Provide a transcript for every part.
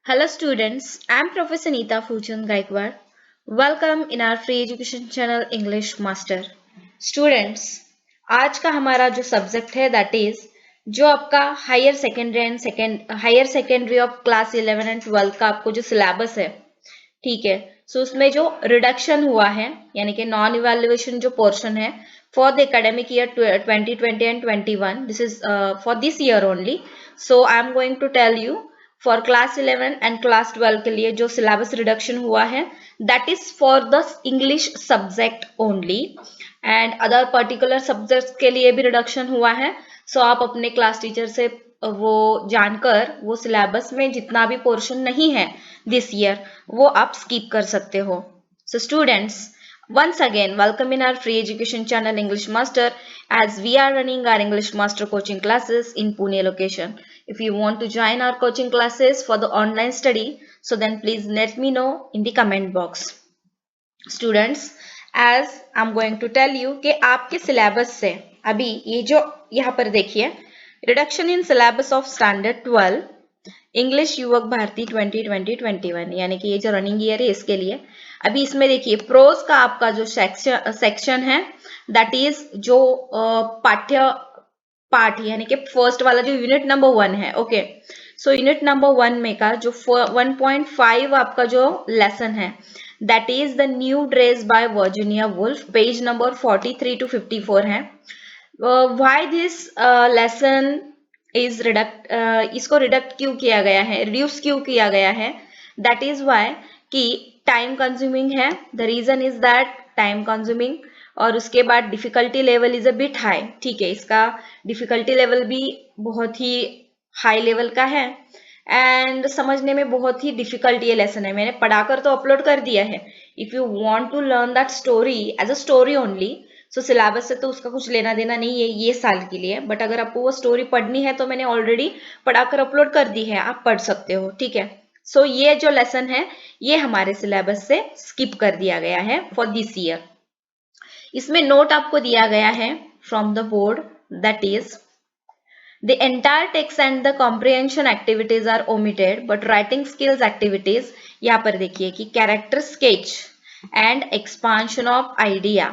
Hello students, I am Professor Neeta Fujan Gaikwad. Welcome in our free education channel English Master. Students, आज का हमारा जो subject है that is जो आपका higher secondary of class 11 and 12 का आपको जो सिलेबस है, ठीक है। सो उसमें जो रिडक्शन हुआ है यानी कि नॉन इवैल्यूएशन जो पोर्शन है for the academic year 2020 and 21, this is for this year only. So I am going to tell you for class 11 and class 12 के लिए जो सिलेबस रिडक्शन हुआ है that is for the English subject only, and other particular subjects के लिए भी reduction हुआ है. सो आप अपने क्लास टीचर से वो जानकर वो सिलेबस में जितना भी पोर्शन नहीं है दिस ईयर वो आप स्किप कर सकते हो. So students, once again welcome in our free education channel English Master, as we are running our English Master coaching classes in Pune location. If you want to join our coaching classes for the online study, so then please let me know in the comment box. Students, as I'm going to tell you कि आपके syllabus से अभी ये जो यहाँ पर देखिए reduction in syllabus of standard 12 English युवक भारती 2020-21, यानी कि ये जो रनिंग ईयर है इसके लिए अभी इसमें देखिए प्रोज का आपका जो सेक्शन है दैट इज जो पाठ्य पाठ यानी कि फर्स्ट वाला जो यूनिट नंबर 1 है. ओके, सो यूनिट नंबर 1 में का जो 1.5 आपका जो लेसन है that is the new dress by Virginia Woolf, page number 43 to 54 है. Why this lesson is reduct, इसको रिडक्ट क्यों किया गया है, रिड्यूस क्यों किया गया है, दैट इज व्हाई कि टाइम कंज्यूमिंग है. The reason is that time consuming, और उसके बाद difficulty level is a bit high. ठीक है, इसका डिफिकल्टी लेवल भी बहुत ही हाई लेवल का है एंड समझने में बहुत ही डिफिकल्ट ये लेसन है. मैंने पढ़ाकर तो अपलोड कर दिया है. If you want to learn that story as a story only, so syllabus से तो उसका कुछ लेना देना नहीं है ये साल के लिए, बट अगर आपको वो स्टोरी पढ़नी है तो मैंने ऑलरेडी पढ़ाकर अपलोड कर दी है, आप पढ़ सकते हो. ठीक है, सो ये जो लेसन है ये हमारे सिलेबस से स्किप कर दिया गया है फॉर दिस ईयर. इसमें नोट आपको दिया गया है from the board that is the entire text and the comprehension activities are omitted, but writing skills activities यहाँ पर देखिए कि character sketch and expansion of idea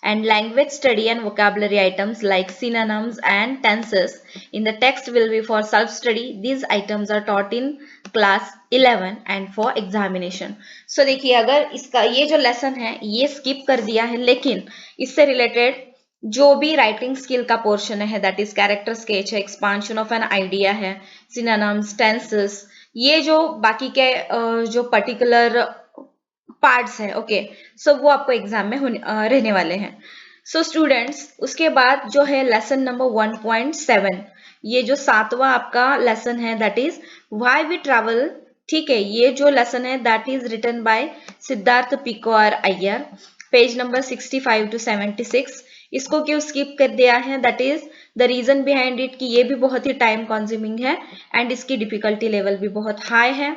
and language study and vocabulary items like synonyms and tenses in the text will be for self study. These items are taught in class 11 and for examination. So देखिए अगर इसका ये जो lesson है ये skip कर दिया है, लेकिन इससे रिलेटेड जो भी राइटिंग स्किल का पोर्शन है दैट इज कैरेक्टर स्केच है, एक्सपांशन ऑफ एन आइडिया है, सिनोनिम्स, टेंसेस, ये जो बाकी के जो पर्टिकुलर पार्ट्स है, ओके, सो वो आपको एग्जाम में रहने वाले हैं. सो स्टूडेंट्स, उसके बाद जो है लेसन नंबर 1.7, ये जो 7वां आपका लेसन है that is why we travel. ठीक है, ये जो लेसन है that is written by Siddharth Pico Iyer, page number 65 to 76. इसको क्यों स्किप कर दिया है, that is the reason behind it कि ये भी बहुत ही टाइम कंज्यूमिंग है एंड इसकी डिफिकल्टी लेवल भी बहुत हाई है.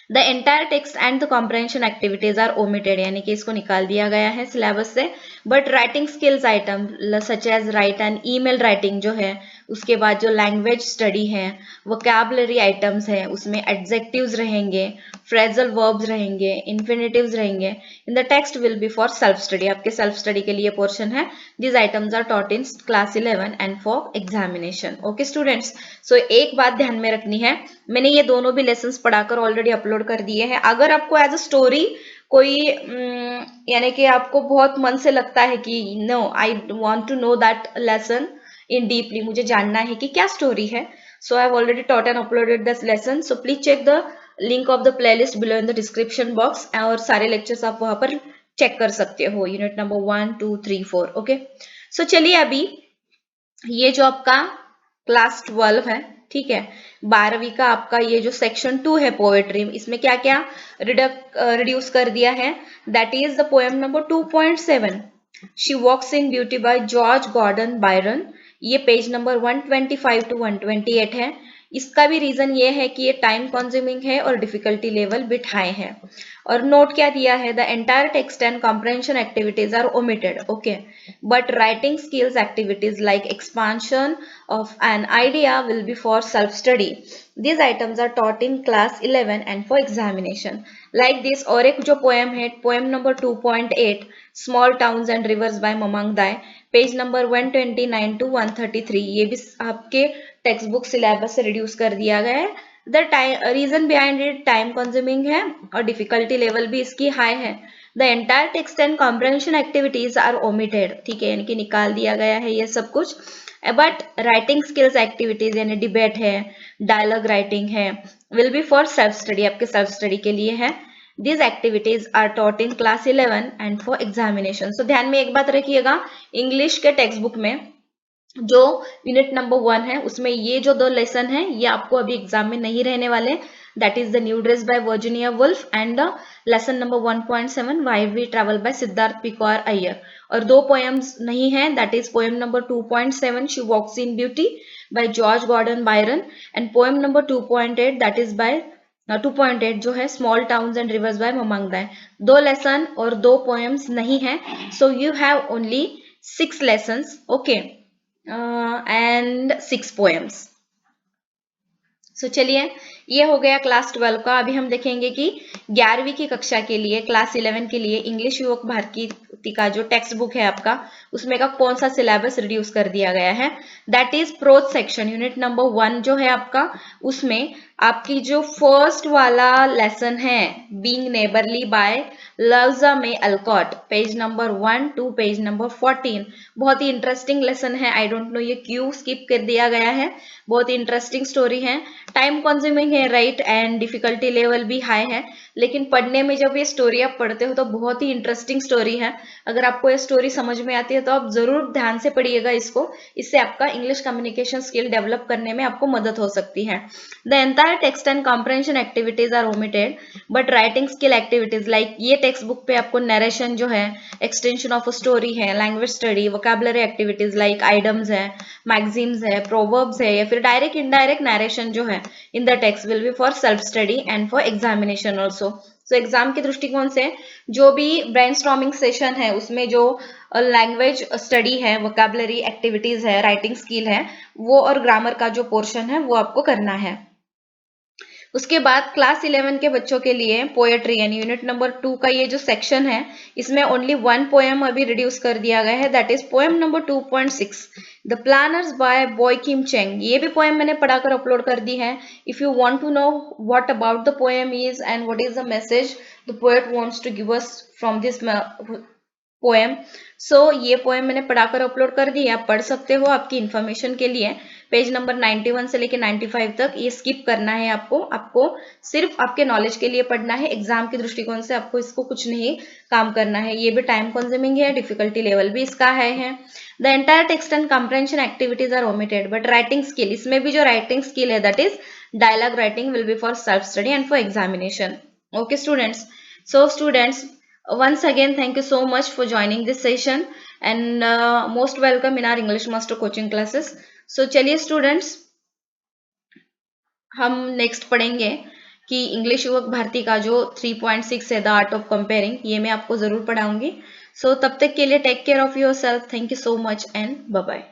The entire text and the comprehension activities are omitted, यानी कि इसको निकाल दिया गया है सिलेबस से. But writing skills item such as write and email writing जो है, उसके बाद जो लैंग्वेज स्टडी है, वोकैबुलरी आइटम्स है, उसमें एडजेक्टिव्स रहेंगे, फ्रेजल वर्ब्स रहेंगे, इन्फिनेटिव्स रहेंगे. In the text will be for self study, आपके सेल्फ स्टडी के लिए पोर्शन है. These items are taught in class 11 and for examination. Okay students, so एक बात ध्यान में रखनी है, मैंने ये दोनों भी लेसन पढ़ाकर ऑलरेडी अपलोड कर दिए हैं. अगर आपको एज अ स्टोरी कोई यानी कि आपको बहुत मन से लगता है कि no I want to know that lesson in deeply, मुझे जानना है कि क्या स्टोरी है, so I have already taught and uploaded this lesson. So please check the link of the playlist below in the description box, और सारे lectures आप वहां पर चेक कर सकते हो, यूनिट नंबर 1, 2, 3, 4. ओके, सो चलिए अभी ये जो आपका क्लास 12 है, ठीक है, 12वीं का आपका ये जो सेक्शन 2 है पोएट्री, इसमें क्या क्या रिड्यूस कर दिया है, that is the poem number 2.7 she walks in beauty by George Gordon Byron. ये पेज नंबर 125 to 128 है. इसका भी रीजन ये है कि ये टाइम कंज्यूमिंग है और डिफिकल्टी लेवल बिट हाई है. और नोट क्या दिया है, the entire text and comprehension activities are omitted. Okay, but writing skills activities like expansion of an idea will be for self study. These items are taught in class 11 and for examination. Like this, और एक जो poem है, poem number 2.8, Small Towns and Rivers by Mamang Dai, page number 129 to 133, ये भी आपके text book syllabus से reduce कर दिया गया है. The reason behind it time consuming है और डिफिकल्टी लेवल भी इसकी हाई है. The entire text and comprehension activities are omitted, ठीक है, यानी कि निकाल दिया गया है ये सब कुछ. बट राइटिंग स्किल्स एक्टिविटीज यानी डिबेट है, डायलॉग राइटिंग है, will be for self study, आपके सेल्फ स्टडी के लिए है. These activities are taught in class 11 and for examination. So ध्यान में एक बात रखिएगा, इंग्लिश के टेक्स्ट बुक में जो यूनिट नंबर 1 है उसमें ये जो 2 लेसन है ये आपको अभी एग्जाम में नहीं रहने वाले. That is the new dress by Virginia Woolf and lesson number 1.7 why we travel by Siddharth Pico Iyer. और 2 पोएम्स नहीं है, that is poem number 2.7 she walks in beauty by George Gordon Byron and poem number 2.8 that is by 2.8 जो है small towns and rivers by Mamang Dai. 2 lesson और 2 poems नहीं है. So you have only 6 lessons, okay, and 6 poems. So चलिए ये हो गया class 12 का. अभी हम देखेंगे कि 11वीं की कक्षा के लिए क्लास 11 के लिए इंग्लिश युवक भारती का जो टेक्स्ट बुक है आपका उसमें का कौन सा सिलेबस रिड्यूस कर दिया गया है. That is pros section unit number 1 जो है आपका, उसमें आपकी जो फर्स्ट वाला लेसन है being neighbourly by Louisa May Alcott, page number 1 to page number 14, बहुत ही इंटरेस्टिंग लेसन है. आई डोंट नो ये क्यों स्किप कर दिया गया है, बहुत ही इंटरेस्टिंग स्टोरी है. टाइम कंज्यूमिंग है, राइट, एंड डिफिकल्टी लेवल भी हाई है, लेकिन पढ़ने में जब ये स्टोरी आप पढ़ते हो तो बहुत ही इंटरेस्टिंग स्टोरी है. अगर आपको ये स्टोरी समझ में आती है तो आप जरूर ध्यान से पढ़िएगा इसको, इससे आपका इंग्लिश कम्युनिकेशन स्किल डेवलप करने में आपको मदद हो सकती है. The entire text and comprehension activities are omitted but writing skill activities like ये टेक्स्ट बुक पे आपको नरेशन जो है, एक्सटेंशन ऑफ अ स्टोरी है, language study, vocabulary activities like idioms है, मैगजीम्स है, प्रोवर्ब्स है, या फिर डायरेक्ट इनडायरेक्ट नरेशन जो है in the text will be for self study and for examination also. So exam के दृष्टिकोण से जो भी ब्रेनस्टॉर्मिंग सेशन है उसमें जो लैंग्वेज स्टडी है, वोकैबुलरी एक्टिविटीज है, राइटिंग स्किल है, वो और ग्रामर का जो पोर्शन है वो आपको करना है. उसके बाद क्लास 11 के बच्चों के लिए पोएट्री यानी यूनिट नंबर 2 का ये जो सेक्शन है इसमें ओनली 1 पोएम अभी रिड्यूस कर दिया गया है, that is poem number 2.6 the planners by Boey Kim Cheng. ये भी पोएम मैंने पढ़ाकर अपलोड कर दी है. If you want to know what about the poem is and what is the message the poet wants to give us from this poem, so ये poem मैंने पढ़ाकर अपलोड कर दी है, आप पढ़ सकते हो आपकी इन्फॉर्मेशन के लिए. पेज नंबर 91 से लेकर 95 तक ये स्किप करना है आपको सिर्फ आपके नॉलेज के लिए पढ़ना है. एग्जाम के दृष्टिकोण से आपको इसको कुछ नहीं काम करना है. ये भी टाइम कंज्यूमिंग है, डिफिकल्टी लेवल भी इसका हाई है. The entire text and comprehension activities are omitted but writing skill, इसमें भी जो राइटिंग स्किल है that is dialogue writing will be for self study and for examination. Okay students, so students once again thank you so much for joining this session and most welcome in our English Master coaching classes. So चलिए students हम next पढ़ेंगे कि English युवक भारती का जो 3.6 है the art of comparing, ये मैं आपको जरूर पढ़ाऊंगी. सो तब तक के लिए take care of your self. Thank you so much and bye bye.